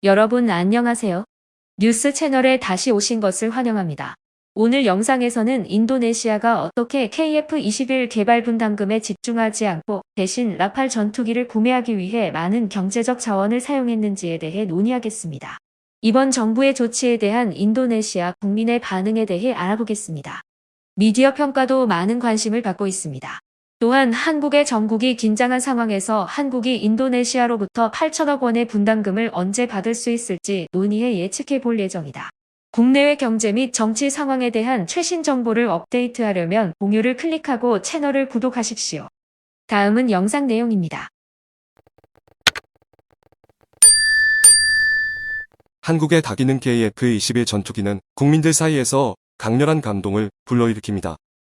여러분 안녕하세요. 뉴스 채널에 다시 오신 것을 환영합니다. 오늘 영상에서는 인도네시아가 어떻게 KF-21 개발 분담금에 집중하지 않고 대신 라팔 전투기를 구매하기 위해 많은 경제적 자원을 사용했는지에 대해 논의하겠습니다. 이번 정부의 조치에 대한 인도네시아 국민의 반응에 대해 알아보겠습니다. 미디어 평가도 많은 관심을 받고 있습니다. 또한 한국의 정국이 긴장한 상황에서 한국이 인도네시아로부터 8천억 원의 분담금을 언제 받을 수 있을지 논의해 예측해 볼 예정이다. 국내외 경제 및 정치 상황에 대한 최신 정보를 업데이트하려면 공유를 클릭하고 채널을 구독하십시오. 다음은 영상 내용입니다. 한국의 다기능 KF-21 전투기는 국민들 사이에서 강렬한 감동을 불러일으킵니다.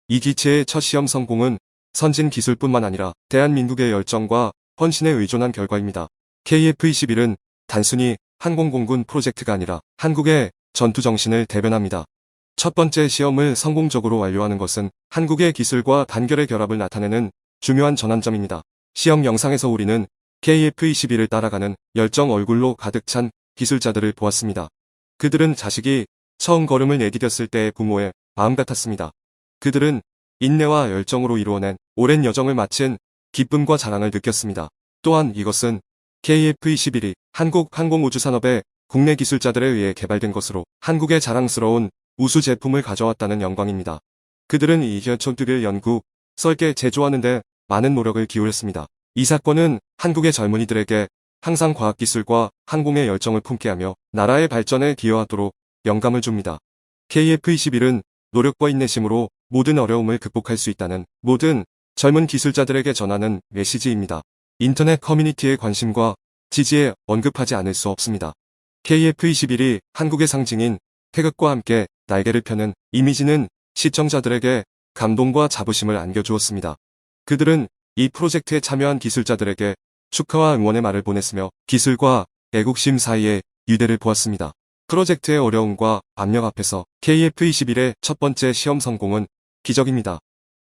이 기체의 첫 시험 성공은 선진 기술뿐만 아니라 대한민국의 열정과 헌신에 의존한 결과입니다. KF-21은 단순히 항공공군 프로젝트가 아니라 한국의 전투정신을 대변합니다. 첫 번째 시험을 성공적으로 완료하는 것은 한국의 기술과 단결의 결합을 나타내는 중요한 전환점입니다. 시험 영상에서 우리는 KF-21을 따라가는 열정 얼굴로 가득 찬 기술자들을 보았습니다. 그들은 자식이 처음 걸음을 내디뎠을 때의 부모의 마음 같았습니다. 그들은 인내와 열정으로 이루어낸 오랜 여정을 마친 기쁨과 자랑을 느꼈습니다. 또한 이것은 KF-21이 한국 항공우주산업의 국내 기술자들에 의해 개발된 것으로 한국의 자랑스러운 우수 제품을 가져왔다는 영광입니다. 그들은 이 전투기를 연구, 설계, 제조하는 데 많은 노력을 기울였습니다. 이 사건은 한국의 젊은이들에게 항상 과학기술과 항공의 열정을 품게 하며 나라의 발전에 기여하도록 영감을 줍니다. KF-21은 노력과 인내심으로 모든 어려움을 극복할 수 있다는 모든 젊은 기술자들에게 전하는 메시지입니다. 인터넷 커뮤니티의 관심과 지지에 언급하지 않을 수 없습니다. KF-21이 한국의 상징인 태극과 함께 날개를 펴는 이미지는 시청자들에게 감동과 자부심을 안겨주었습니다. 그들은 이 프로젝트에 참여한 기술자들에게 축하와 응원의 말을 보냈으며 기술과 애국심 사이의 유대를 보았습니다. 프로젝트의 어려움과 압력 앞에서 KF-21의 첫 번째 시험 성공은 기적입니다.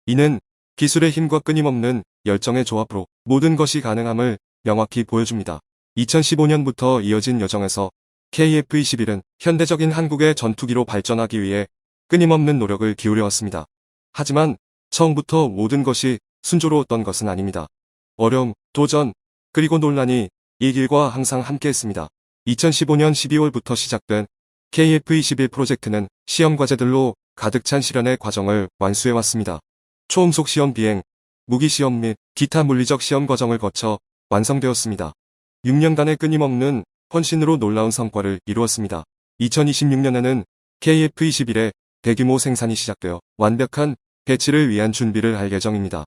이는 기술의 힘과 끊임없는 열정의 조합으로 모든 것이 가능함을 명확히 보여줍니다. 2015년부터 이어진 여정에서 KF-21은 현대적인 한국의 전투기로 발전하기 위해 끊임없는 노력을 기울여왔습니다. 하지만 처음부터 모든 것이 순조로웠던 것은 아닙니다. 어려움, 도전, 그리고 논란이 이 길과 항상 함께했습니다. 2015년 12월부터 시작된 KF-21 프로젝트는 시험 과제들로 가득 찬 실현의 과정을 완수해왔습니다. 초음속 시험 비행, 무기 시험 및 기타 물리적 시험 과정을 거쳐 완성되었습니다. 6년간의 끊임없는 헌신으로 놀라운 성과를 이루었습니다. 2026년에는 KF-21의 대규모 생산이 시작되어 완벽한 배치를 위한 준비를 할 예정입니다.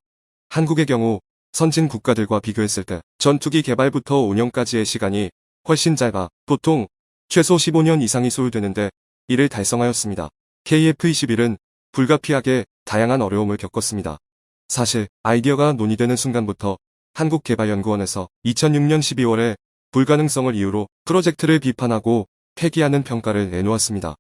한국의 경우 선진 국가들과 비교했을 때 전투기 개발부터 운영까지의 시간이 훨씬 짧아 보통 최소 15년 이상이 소요되는데 이를 달성하였습니다. KF-21은 불가피하게 다양한 어려움을 겪었습니다. 사실 아이디어가 논의되는 순간부터 한국개발연구원에서 2006년 12월에 불가능성을 이유로 프로젝트를 비판하고 폐기하는 평가를 내놓았습니다.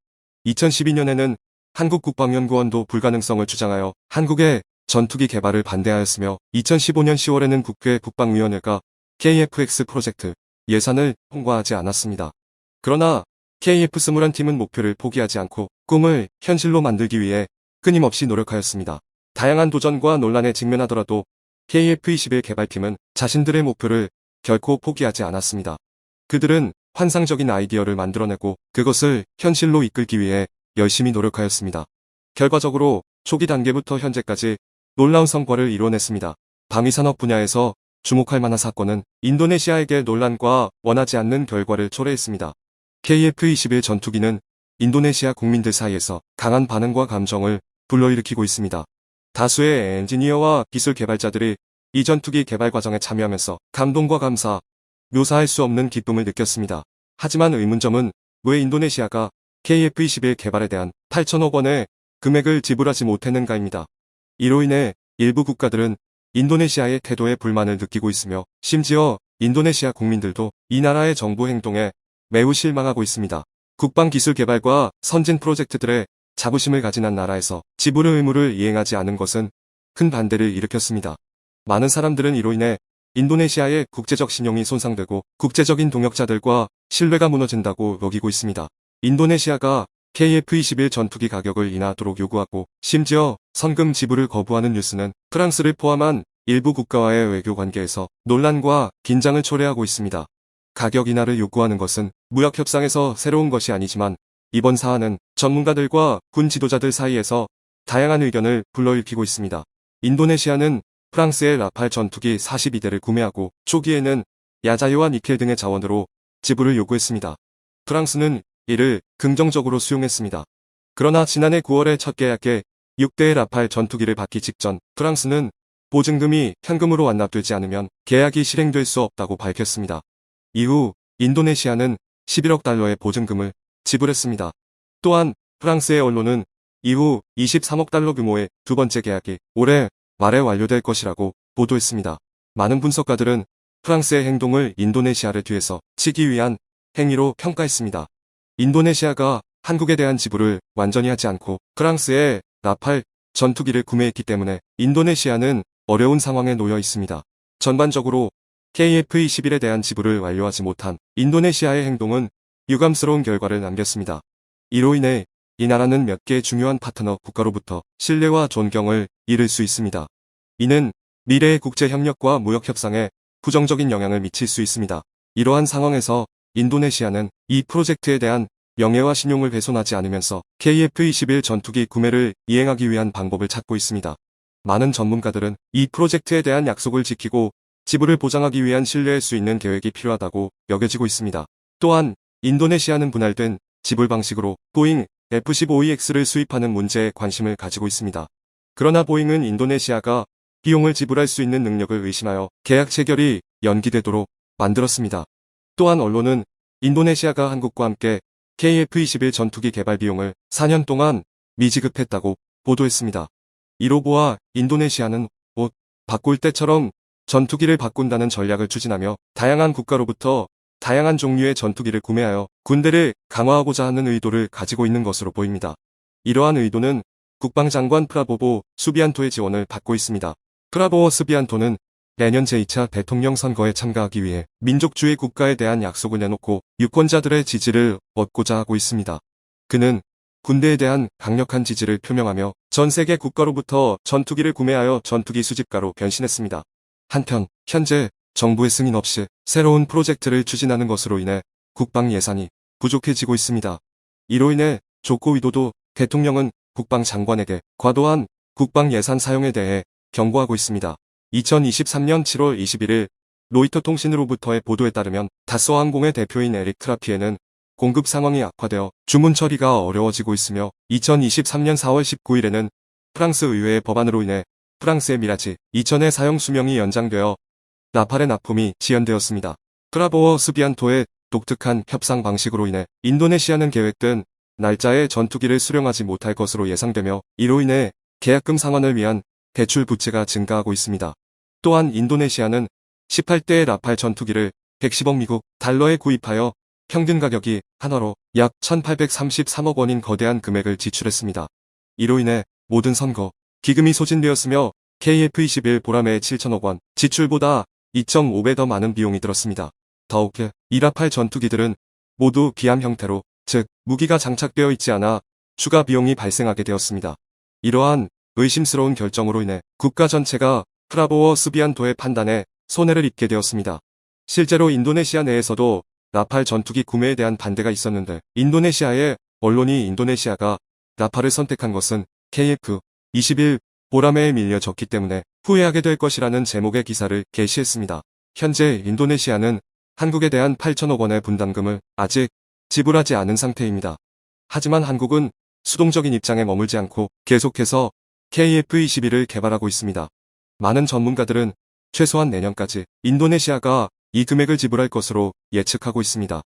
2012년에는 한국국방연구원도 불가능성을 주장하여 한국의 전투기 개발을 반대하였으며 2015년 10월에는 국회 국방위원회가 KF-X 프로젝트 예산을 통과하지 않았습니다. 그러나 KF-21팀은 목표를 포기하지 않고 꿈을 현실로 만들기 위해 끊임없이 노력하였습니다. 다양한 도전과 논란에 직면하더라도 KF-21 개발팀은 자신들의 목표를 결코 포기하지 않았습니다. 그들은 환상적인 아이디어를 만들어내고 그것을 현실로 이끌기 위해 열심히 노력하였습니다. 결과적으로 초기 단계부터 현재까지 놀라운 성과를 이뤄냈습니다. 방위산업 분야에서 주목할 만한 사건은 인도네시아에게 논란과 원하지 않는 결과를 초래했습니다. KF-21 전투기는 인도네시아 국민들 사이에서 강한 반응과 감정을 불러일으키고 있습니다. 다수의 엔지니어와 기술 개발자들이 이 전투기 개발 과정에 참여하면서 감동과 감사, 묘사할 수 없는 기쁨을 느꼈습니다. 하지만 의문점은 왜 인도네시아가 KF-21 개발에 대한 8천억 원의 금액을 지불하지 못했는가입니다. 이로 인해 일부 국가들은 인도네시아의 태도에 불만을 느끼고 있으며 심지어 인도네시아 국민들도 이 나라의 정부 행동에 매우 실망하고 있습니다. 국방기술 개발과 선진 프로젝트들의 자부심을 가진 한 나라에서 지불의 의무를 이행하지 않은 것은 큰 반대를 일으켰습니다. 많은 사람들은 이로 인해 인도네시아의 국제적 신용이 손상되고 국제적인 동역자들과 신뢰가 무너진다고 여기고 있습니다. 인도네시아가 KF-21 전투기 가격을 인하하도록 요구하고 심지어 선금 지불을 거부하는 뉴스는 프랑스를 포함한 일부 국가와의 외교 관계에서 논란과 긴장을 초래하고 있습니다. 가격 인하를 요구하는 것은 무역협상에서 새로운 것이 아니지만 이번 사안은 전문가들과 군 지도자들 사이에서 다양한 의견을 불러일으키고 있습니다. 인도네시아는 프랑스의 라팔 전투기 42대를 구매하고 초기에는 야자유와 니켈 등의 자원으로 지불을 요구했습니다. 프랑스는 이를 긍정적으로 수용했습니다. 그러나 지난해 9월에 첫 계약에 6대의 라팔 전투기를 받기 직전 프랑스는 보증금이 현금으로 완납되지 않으면 계약이 실행될 수 없다고 밝혔습니다. 이후 인도네시아는 11억 달러의 보증금을 지불했습니다. 또한 프랑스의 언론은 이후 23억 달러 규모의 두 번째 계약이 올해 말에 완료될 것이라고 보도했습니다. 많은 분석가들은 프랑스의 행동을 인도네시아를 뒤에서 치기 위한 행위로 평가했습니다. 인도네시아가 한국에 대한 지불을 완전히 하지 않고 프랑스의 라팔 전투기를 구매했기 때문에 인도네시아는 어려운 상황에 놓여 있습니다. 전반적으로 KF-21에 대한 지불을 완료하지 못한 인도네시아의 행동은 유감스러운 결과를 남겼습니다. 이로 인해 이 나라는 몇 개의 중요한 파트너 국가로부터 신뢰와 존경을 잃을 수 있습니다. 이는 미래의 국제 협력과 무역 협상에 부정적인 영향을 미칠 수 있습니다. 이러한 상황에서 인도네시아는 이 프로젝트에 대한 명예와 신용을 훼손하지 않으면서 KF-21 전투기 구매를 이행하기 위한 방법을 찾고 있습니다. 많은 전문가들은 이 프로젝트에 대한 약속을 지키고 지불을 보장하기 위한 신뢰할 수 있는 계획이 필요하다고 여겨지고 있습니다. 또한 인도네시아는 분할된 지불 방식으로 보잉 F-15EX를 수입하는 문제에 관심을 가지고 있습니다. 그러나 보잉은 인도네시아가 비용을 지불할 수 있는 능력을 의심하여 계약 체결이 연기되도록 만들었습니다. 또한 언론은 인도네시아가 한국과 함께 KF-21 전투기 개발 비용을 4년 동안 미지급했다고 보도했습니다. 이로 보아 인도네시아는 옷 바꿀 때처럼 전투기를 바꾼다는 전략을 추진하며 다양한 국가로부터 다양한 종류의 전투기를 구매하여 군대를 강화하고자 하는 의도를 가지고 있는 것으로 보입니다. 이러한 의도는 국방장관 프라보보 수비안토의 지원을 받고 있습니다. 프라보워 수비안토는 내년 제2차 대통령 선거에 참가하기 위해 민족주의 국가에 대한 약속을 내놓고 유권자들의 지지를 얻고자 하고 있습니다. 그는 군대에 대한 강력한 지지를 표명하며 전 세계 국가로부터 전투기를 구매하여 전투기 수집가로 변신했습니다. 한편 현재 정부의 승인 없이 새로운 프로젝트를 추진하는 것으로 인해 국방 예산이 부족해지고 있습니다. 이로 인해 조코 위도도 대통령은 국방장관에게 과도한 국방 예산 사용에 대해 경고하고 있습니다. 2023년 7월 21일 로이터 통신으로부터의 보도에 따르면 다소 항공의 대표인 에릭 트라피에는 공급 상황이 악화되어 주문 처리가 어려워지고 있으며 2023년 4월 19일에는 프랑스 의회의 법안으로 인해 프랑스의 미라지 2000의 사용 수명이 연장되어 라팔의 납품이 지연되었습니다. 프라보워 수비안토의 독특한 협상 방식으로 인해 인도네시아는 계획된 날짜에 전투기를 수령하지 못할 것으로 예상되며 이로 인해 계약금 상환을 위한 대출 부채가 증가하고 있습니다. 또한 인도네시아는 18대의 라팔 전투기를 110억 미국 달러에 구입하여 평균 가격이 한화로 약 1833억 원인 거대한 금액을 지출했습니다. 이로 인해 모든 선거 기금이 소진되었으며 KF-21 보라매의 7천억 원 지출보다 2.5배 더 많은 비용이 들었습니다. 더욱 이 라팔 전투기들은 모두 비암 형태로 즉 무기가 장착되어 있지 않아 추가 비용이 발생하게 되었습니다. 이러한 의심스러운 결정으로 인해 국가 전체가 프라보워 수비안토의 판단에 손해를 입게 되었습니다. 실제로 인도네시아 내에서도 라팔 전투기 구매에 대한 반대가 있었는데 인도네시아의 언론이 인도네시아가 라팔을 선택한 것은 KF-21 보라매에 밀려졌기 때문에 후회하게 될 것이라는 제목의 기사를 게시했습니다. 현재 인도네시아는 한국에 대한 8천억 원의 분담금을 아직 지불하지 않은 상태입니다. 하지만 한국은 수동적인 입장에 머물지 않고 계속해서 KF-21을 개발하고 있습니다. 많은 전문가들은 최소한 내년까지 인도네시아가 이 금액을 지불할 것으로 예측하고 있습니다.